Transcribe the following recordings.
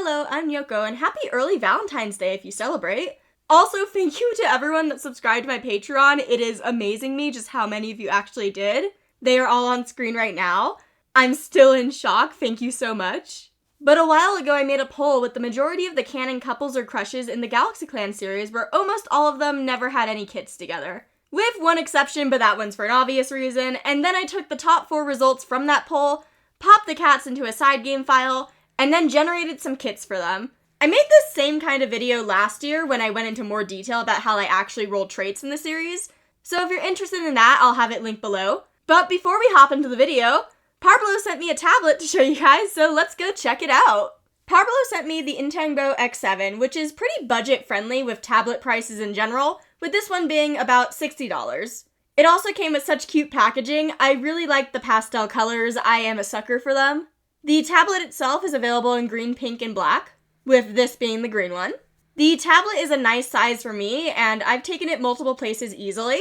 Hello, I'm Yoko, and happy early Valentine's Day if you celebrate. Also, thank you to everyone that subscribed to my Patreon. It is amazing me just how many of you actually did. They are all on screen right now. I'm still in shock, thank you so much. But a while ago I made a poll with the majority of the canon couples or crushes in the GalaxyClan series where almost all of them never had any kits together. With one exception, but that one's for an obvious reason, and then I took the top 4 results from that poll, popped the cats into a side game file, and then generated some kits for them. I made this same kind of video last year when I went into more detail about how I actually rolled traits in the series, so if you're interested in that, I'll have it linked below. But before we hop into the video, Parblo sent me a tablet to show you guys, so let's go check it out. Parblo sent me the Intangbo X7, which is pretty budget-friendly with tablet prices in general, with this one being about $60. It also came with such cute packaging. I really like the pastel colors. I am a sucker for them. The tablet itself is available in green, pink, and black, with this being the green one. The tablet is a nice size for me, and I've taken it multiple places easily.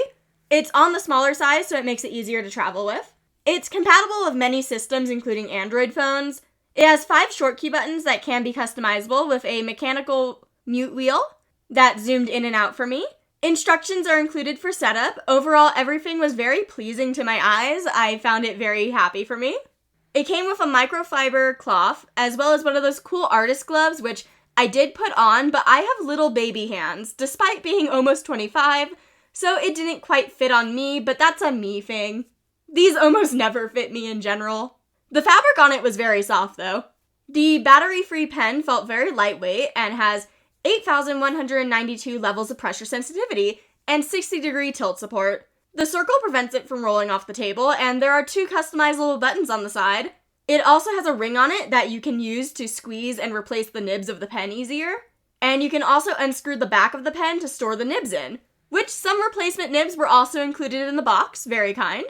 It's on the smaller size, so it makes it easier to travel with. It's compatible with many systems, including Android phones. It has 5 short key buttons that can be customizable with a mechanical mute wheel that zoomed in and out for me. Instructions are included for setup. Overall, everything was very pleasing to my eyes. I found it very happy for me. It came with a microfiber cloth, as well as one of those cool artist gloves, which I did put on, but I have little baby hands, despite being almost 25, so it didn't quite fit on me, but that's a me thing. These almost never fit me in general. The fabric on it was very soft, though. The battery-free pen felt very lightweight and has 8,192 levels of pressure sensitivity and 60-degree tilt support. The circle prevents it from rolling off the table, and there are 2 customizable buttons on the side. It also has a ring on it that you can use to squeeze and replace the nibs of the pen easier. And you can also unscrew the back of the pen to store the nibs in, which some replacement nibs were also included in the box, very kind.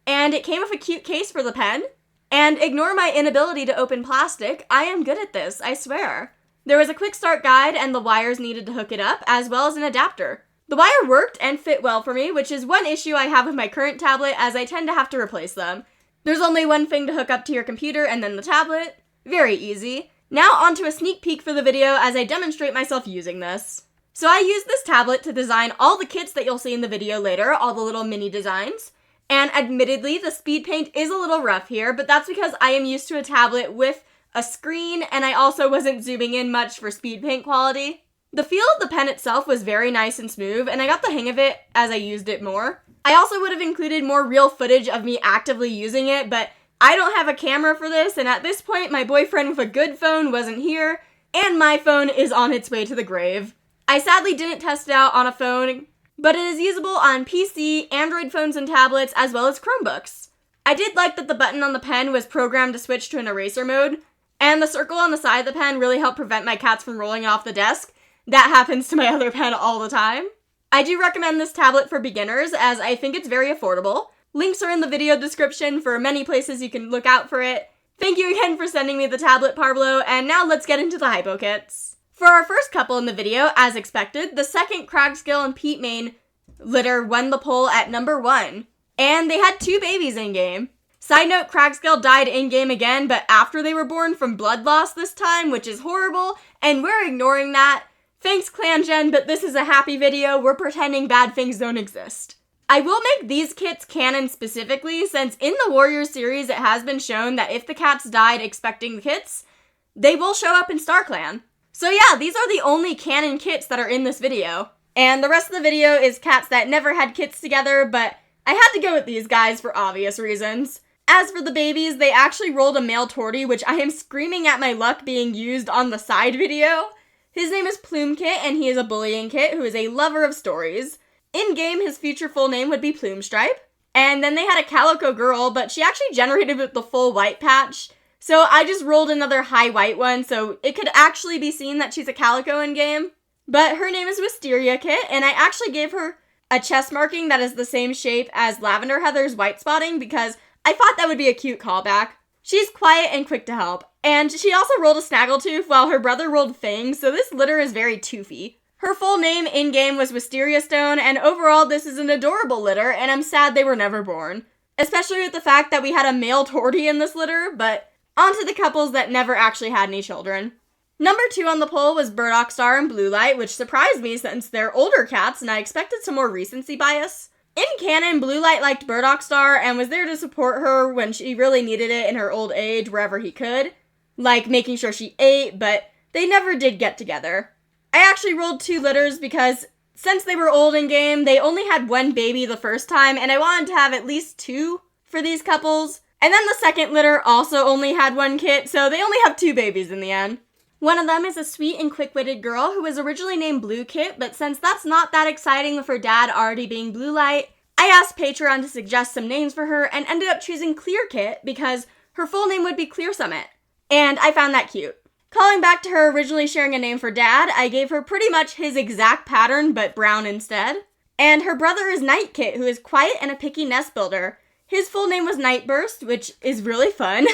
And it came with a cute case for the pen. And ignore my inability to open plastic, I am good at this, I swear. There was a quick start guide and the wires needed to hook it up, as well as an adapter. The wire worked and fit well for me, which is one issue I have with my current tablet, as I tend to have to replace them. There's only one thing to hook up to your computer and then the tablet. Very easy. Now onto a sneak peek for the video as I demonstrate myself using this. So I used this tablet to design all the kits that you'll see in the video later, all the little mini designs. And admittedly, the speed paint is a little rough here, but that's because I am used to a tablet with a screen, and I also wasn't zooming in much for speed paint quality. The feel of the pen itself was very nice and smooth, and I got the hang of it as I used it more. I also would have included more real footage of me actively using it, but I don't have a camera for this, and at this point, my boyfriend with a good phone wasn't here, and my phone is on its way to the grave. I sadly didn't test it out on a phone, but it is usable on PC, Android phones and tablets, as well as Chromebooks. I did like that the button on the pen was programmed to switch to an eraser mode, and the circle on the side of the pen really helped prevent my cats from rolling off the desk. That happens to my other pen all the time. I do recommend this tablet for beginners as I think it's very affordable. Links are in the video description for many places you can look out for it. Thank you again for sending me the tablet, Parblo, and now let's get into the HypoKits. For our first couple in the video, as expected, the second Cragscale and Peatmane litter won the poll at number 1. And they had 2 babies in-game. Side note, Cragscale died in-game again, but after they were born from blood loss this time, which is horrible, and we're ignoring that. Thanks, Clan Gen, but this is a happy video. We're pretending bad things don't exist. I will make these kits canon specifically, since in the Warriors series it has been shown that if the cats died expecting the kits, they will show up in StarClan. So yeah, these are the only canon kits that are in this video. And the rest of the video is cats that never had kits together, but I had to go with these guys for obvious reasons. As for the babies, they actually rolled a male tortie, which I am screaming at my luck being used on the side video. His name is Plumekit, and he is a bullying kit who is a lover of stories. In-game, his future full name would be Plumestripe. And then they had a calico girl, but she actually generated with the full white patch. So I just rolled another high white one, so it could actually be seen that she's a calico in-game. But her name is Wisteria Kit, and I actually gave her a chest marking that is the same shape as Lavender Heather's white spotting because I thought that would be a cute callback. She's quiet and quick to help. And she also rolled a Snaggletooth while her brother rolled Fangs, so this litter is very toothy. Her full name in-game was Wisteria Stone, and overall this is an adorable litter, and I'm sad they were never born. Especially with the fact that we had a male tortie in this litter, but on to the couples that never actually had any children. Number 2 on the poll was Burdockstar and Bluelight, which surprised me since they're older cats and I expected some more recency bias. In canon, Bluelight liked Burdockstar and was there to support her when she really needed it in her old age wherever he could, like making sure she ate, but they never did get together. I actually rolled 2 litters because since they were old in game, they only had 1 baby the first time, and I wanted to have at least 2 for these couples. And then the second litter also only had 1 kit, so they only have 2 babies in the end. One of them is a sweet and quick-witted girl who was originally named Blue Kit, but since that's not that exciting with her dad already being Bluelight, I asked Patreon to suggest some names for her and ended up choosing Clear Kit because her full name would be Clear Summit. And I found that cute. Calling back to her originally sharing a name for dad, I gave her pretty much his exact pattern, but brown instead. And her brother is Night Kit, who is quiet and a picky nest builder. His full name was Nightburst, which is really fun.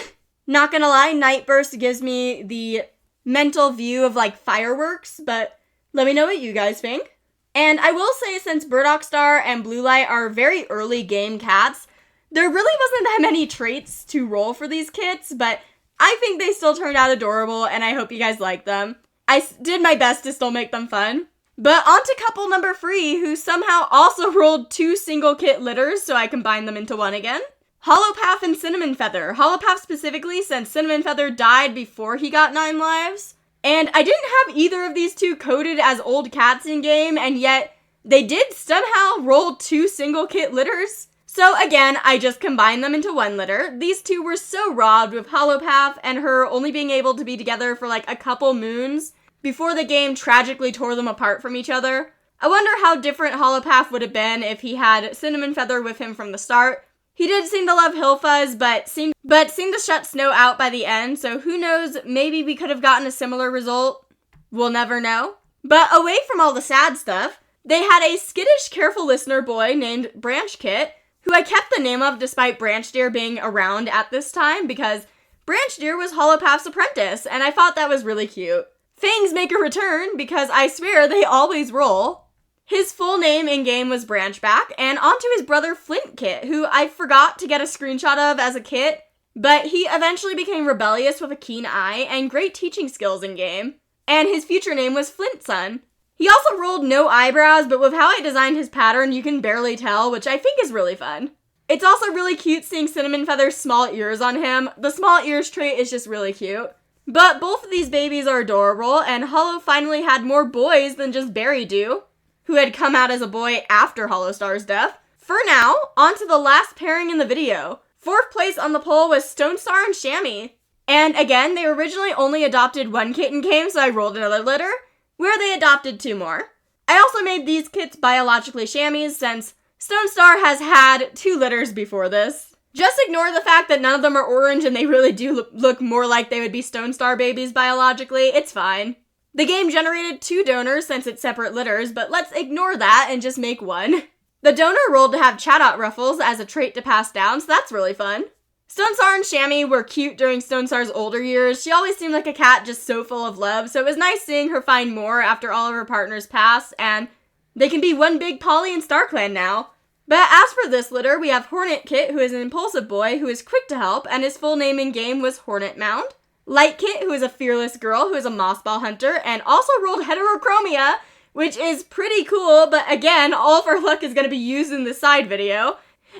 Not gonna lie, Nightburst gives me the mental view of like fireworks, but let me know what you guys think. And I will say, since Burdockstar and Bluelight are very early game cats, there really wasn't that many traits to roll for these kits, but I think they still turned out adorable, and I hope you guys like them. I did my best to still make them fun. But on to couple number 3, who somehow also rolled 2 single kit litters, so I combined them into 1 again. Hollowpath and Cinnamon Feather. Hollowpath specifically, since Cinnamon Feather died before he got 9 lives. And I didn't have either of these 2 coded as old cats in game, and yet they did somehow roll 2 single kit litters. So again, I just combined them into 1 litter. These 2 were so robbed, with Hollowpath and her only being able to be together for like a couple moons before the game tragically tore them apart from each other. I wonder how different Hollowpath would have been if he had Cinnamon Feather with him from the start. He did seem to love Hillfuzz, but seemed to shut Snow out by the end, so who knows, maybe we could have gotten a similar result. We'll never know. But away from all the sad stuff, they had a skittish, careful listener boy named Branch Kit, who I kept the name of despite Branch Deer being around at this time, because Branch Deer was Hollowpath's apprentice, and I thought that was really cute. Fangs make a return, because I swear they always roll. His full name in-game was Branchback, and onto his brother Flint Kit, who I forgot to get a screenshot of as a kit, but he eventually became rebellious with a keen eye and great teaching skills in-game, and his future name was Flintson. He also rolled no eyebrows, but with how I designed his pattern, you can barely tell, which I think is really fun. It's also really cute seeing Cinnamon Feather's small ears on him. The small ears trait is just really cute. But both of these babies are adorable, and Hollow finally had more boys than just Berry Do, who had come out as a boy after Hollowstar's death. For now, on to the last pairing in the video. 4th place on the poll was Stonestar and Chamois. And again, they originally only adopted 1 kit in game, so I rolled another litter, where they adopted 2 more. I also made these kits biologically Chamois, since Stonestar has had 2 litters before this. Just ignore the fact that none of them are orange and they really do look more like they would be Stonestar babies biologically. It's fine. The game generated 2 donors since it's separate litters, but let's ignore that and just make 1. The donor rolled to have Chatot Ruffles as a trait to pass down, so that's really fun. Stonestar and Chamois were cute during Stonestar's older years. She always seemed like a cat just so full of love, so it was nice seeing her find more after all of her partners passed, and they can be one big Polly and StarClan now. But as for this litter, we have Hornet Kit, who is an impulsive boy who is quick to help, and his full name in game was Hornet Mound. Light Kit, who is a fearless girl who is a mossball hunter, and also rolled Heterochromia, which is pretty cool, but again, all of her luck is going to be used in the side video.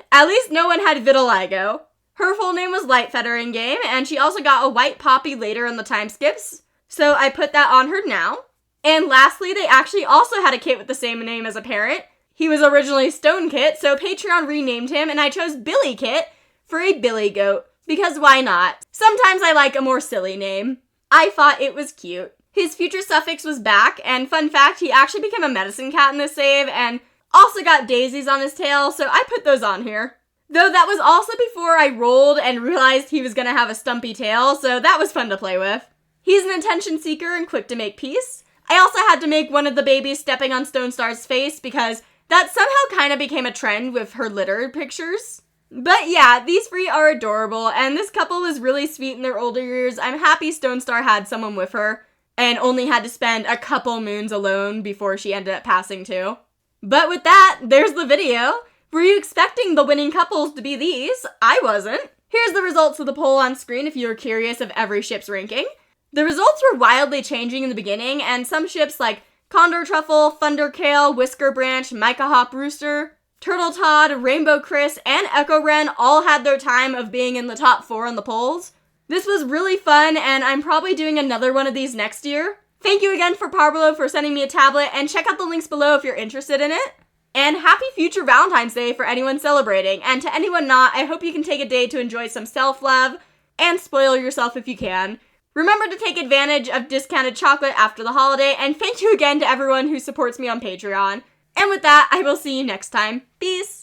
At least no one had Vitiligo. Her full name was Lightfeather in game, and she also got a white poppy later in the time skips, so I put that on her now. And lastly, they actually also had a kit with the same name as a parent. He was originally Stone Kit, so Patreon renamed him, and I chose Billy Kit for a Billy Goat, because why not? Sometimes I like a more silly name. I thought it was cute. His future suffix was back, and fun fact, he actually became a medicine cat in this save, and also got daisies on his tail, so I put those on here. Though that was also before I rolled and realized he was gonna have a stumpy tail, so that was fun to play with. He's an attention seeker and quick to make peace. I also had to make one of the babies stepping on Stonestar's face because that somehow kind of became a trend with her litter pictures. But yeah, these 3 are adorable, and this couple was really sweet in their older years. I'm happy Stonestar had someone with her, and only had to spend a couple moons alone before she ended up passing too. But with that, there's the video. Were you expecting the winning couples to be these? I wasn't. Here's the results of the poll on screen if you're curious of every ship's ranking. The results were wildly changing in the beginning, and some ships like Condor Truffle, Thunderkale, Whisker Branch, Micah Hop Rooster, Turtle Todd, Rainbow Chris, and Echo Wren all had their time of being in the top 4 on the polls. This was really fun, and I'm probably doing another one of these next year. Thank you again for Parblo for sending me a tablet, and check out the links below if you're interested in it. And happy future Valentine's Day for anyone celebrating, and to anyone not, I hope you can take a day to enjoy some self-love, and spoil yourself if you can. Remember to take advantage of discounted chocolate after the holiday, and thank you again to everyone who supports me on Patreon. And with that, I will see you next time. Peace!